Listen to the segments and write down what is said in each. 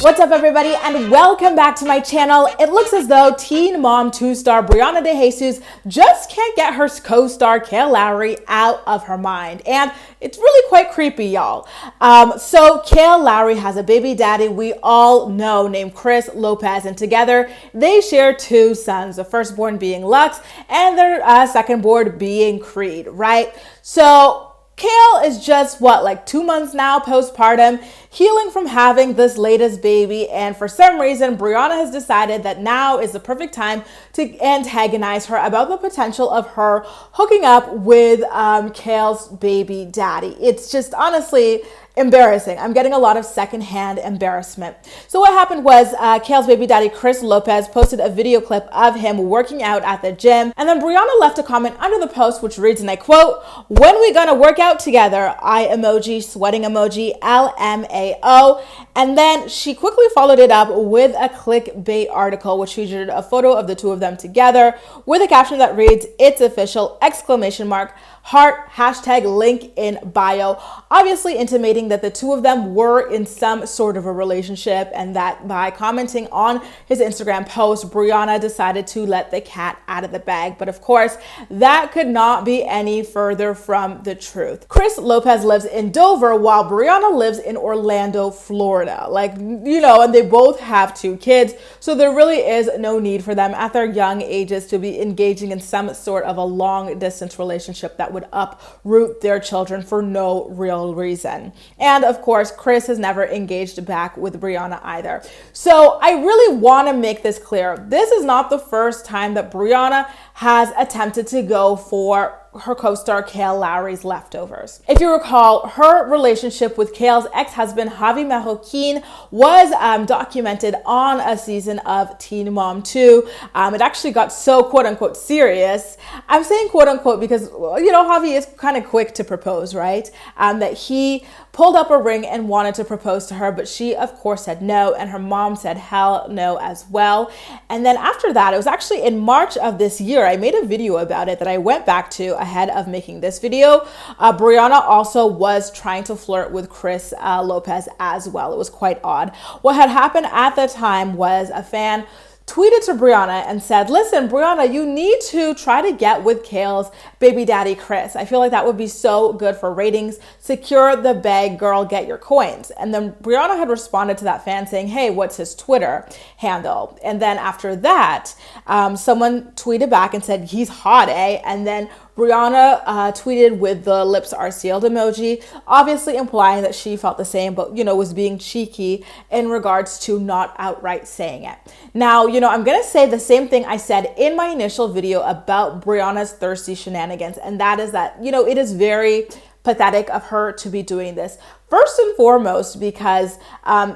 What's up, everybody, and welcome back to my channel. It looks as though Teen Mom 2 star Briana Dejesus just can't get her co-star Kail Lowry out of her mind, and it's really quite creepy, y'all. So Kail Lowry has a baby daddy we all know named Kail Lopez, and together they share two sons, the firstborn being Lux and their secondborn being Creed, right? So Kail is just like 2 months now postpartum, healing from having this latest baby, and for some reason Brianna has decided that now is the perfect time to antagonize her about the potential of her hooking up with Kail's baby daddy. It's just honestly embarrassing. I'm getting a lot of secondhand embarrassment. So what happened was Kail's baby daddy, Kail Lopez, posted a video clip of him working out at the gym. And then Brianna left a comment under the post, which reads, and I quote, "When we gonna work out together? Eye emoji, sweating emoji, LMAO." And then she quickly followed it up with a clickbait article, which featured a photo of the two of them together with a caption that reads, "It's official, exclamation mark, heart, hashtag link in bio," obviously intimating that the two of them were in some sort of a relationship, and that by commenting on his Instagram post, Brianna decided to let the cat out of the bag. But of course, that could not be any further from the truth. Kail Lopez lives in Dover while Brianna lives in Orlando, Florida. And they both have 2 kids, so there really is no need for them at their young ages to be engaging in some sort of a long distance relationship that would uproot their children for no real reason. And of course, Kail has never engaged back with Brianna either. So I really want to make this clear. This is not the first time that Brianna has attempted to go for her co-star Kail Lowry's leftovers. If you recall, her relationship with Kail's ex-husband Javi Mejoquin was documented on a season of Teen Mom 2. It actually got so quote-unquote serious. I'm saying quote-unquote because, Javi is kind of quick to propose, right? That he pulled up a ring and wanted to propose to her, but she of course said no, and her mom said hell no as well. And then after that, it was actually in March of this year, I made a video about it that I went back to ahead of making this video. Brianna also was trying to flirt with Kail Lopez as well. It was quite odd. What had happened at the time was a fan tweeted to Brianna and said, "Listen, Brianna, you need to try to get with Kail's baby daddy, Kail. I feel like that would be so good for ratings. Secure the bag, girl, get your coins." And then Brianna had responded to that fan saying, "Hey, what's his Twitter handle?" And then after that, someone tweeted back and said, "He's hot, eh?" And then Brianna tweeted with the lips are sealed emoji, obviously implying that she felt the same, but, was being cheeky in regards to not outright saying it. Now, I'm going to say the same thing I said in my initial video about Brianna's thirsty shenanigans, and that is that, it is very pathetic of her to be doing this. First and foremost, because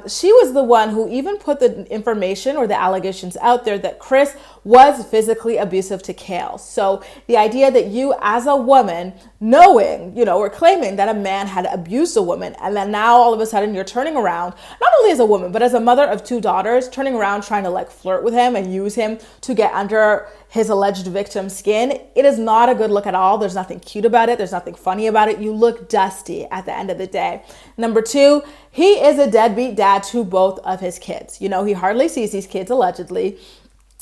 she was the one who even put the information or the allegations out there that Kail was physically abusive to Kail. So the idea that you as a woman knowing, or claiming that a man had abused a woman, and then now all of a sudden you're turning around, not only as a woman, but as a mother of 2 daughters, turning around trying to flirt with him and use him to get under his alleged victim's skin. It is not a good look at all. There's nothing cute about it. There's nothing funny about it. You look dusty at the end of the day. Number 2, he is a deadbeat dad to both of his kids. He hardly sees these kids allegedly.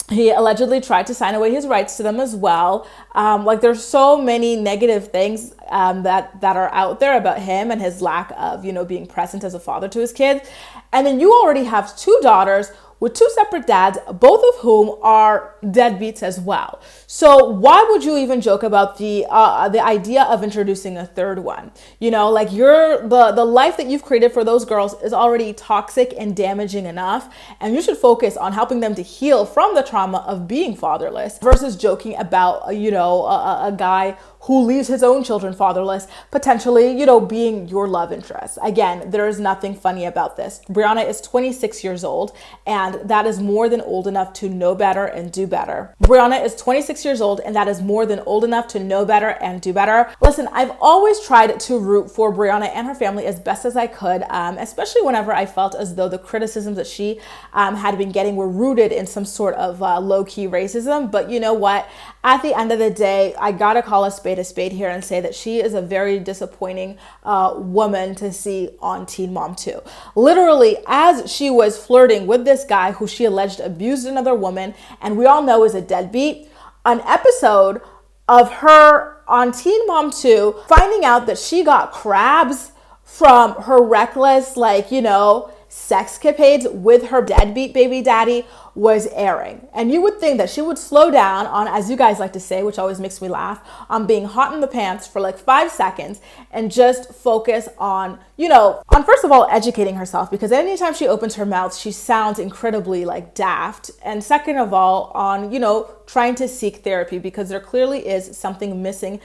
He allegedly tried to sign away his rights to them as well. There's so many negative things that are out there about him and his lack of, being present as a father to his kids. And then you already have 2 daughters with 2 separate dads, both of whom are deadbeats as well. So why would you even joke about the idea of introducing a third one? The life that you've created for those girls is already toxic and damaging enough, and you should focus on helping them to heal from the trauma of being fatherless versus joking about, a guy who leaves his own children fatherless, potentially, being your love interest. Again, there is nothing funny about this. Brianna is 26 years old, and and that is more than old enough to know better and do better. Brianna is 26 years old, and that is more than old enough to know better and do better. Listen, I've always tried to root for Brianna and her family as best as I could, especially whenever I felt as though the criticisms that she had been getting were rooted in some sort of low-key racism. But you know what? At the end of the day, I gotta call a spade here and say that she is a very disappointing woman to see on Teen Mom 2. Literally, as she was flirting with this guy who she alleged abused another woman, and we all know is a deadbeat, an episode of her on Teen Mom 2 finding out that she got crabs from her reckless, sexcapades with her deadbeat baby daddy was airing. And you would think that she would slow down on, as you guys like to say, which always makes me laugh, on being hot in the pants for like 5 seconds and just focus on, on first of all, educating herself, because anytime she opens her mouth, she sounds incredibly daft. And second of all, on, trying to seek therapy, because there clearly is something missing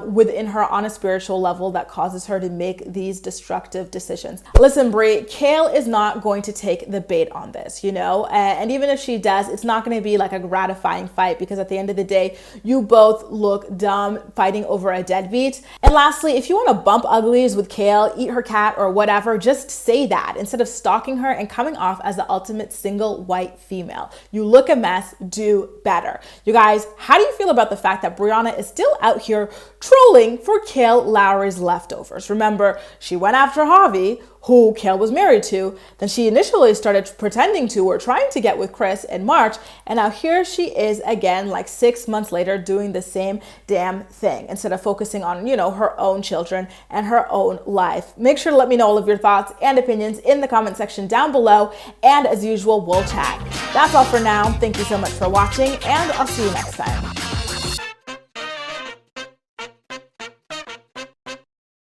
within her on a spiritual level that causes her to make these destructive decisions. Listen, Brie, Kail is not going to take the bait on this, and even if she does, it's not going to be like a gratifying fight, because at the end of the day, you both look dumb fighting over a deadbeat. And lastly, if you want to bump uglies with Kail, eat her cat or whatever, just say that instead of stalking her and coming off as the ultimate single white female. You look a mess, do better. You guys, how do you feel about the fact that Brianna is still out here trolling for Kail Lowry's leftovers? Remember, she went after Javi, who Kail was married to. Then she initially started pretending to or trying to get with Chris in March. And now here she is again, 6 months later, doing the same damn thing instead of focusing on, her own children and her own life. Make sure to let me know all of your thoughts and opinions in the comment section down below. And as usual, we'll chat. That's all for now. Thank you so much for watching, and I'll see you next time.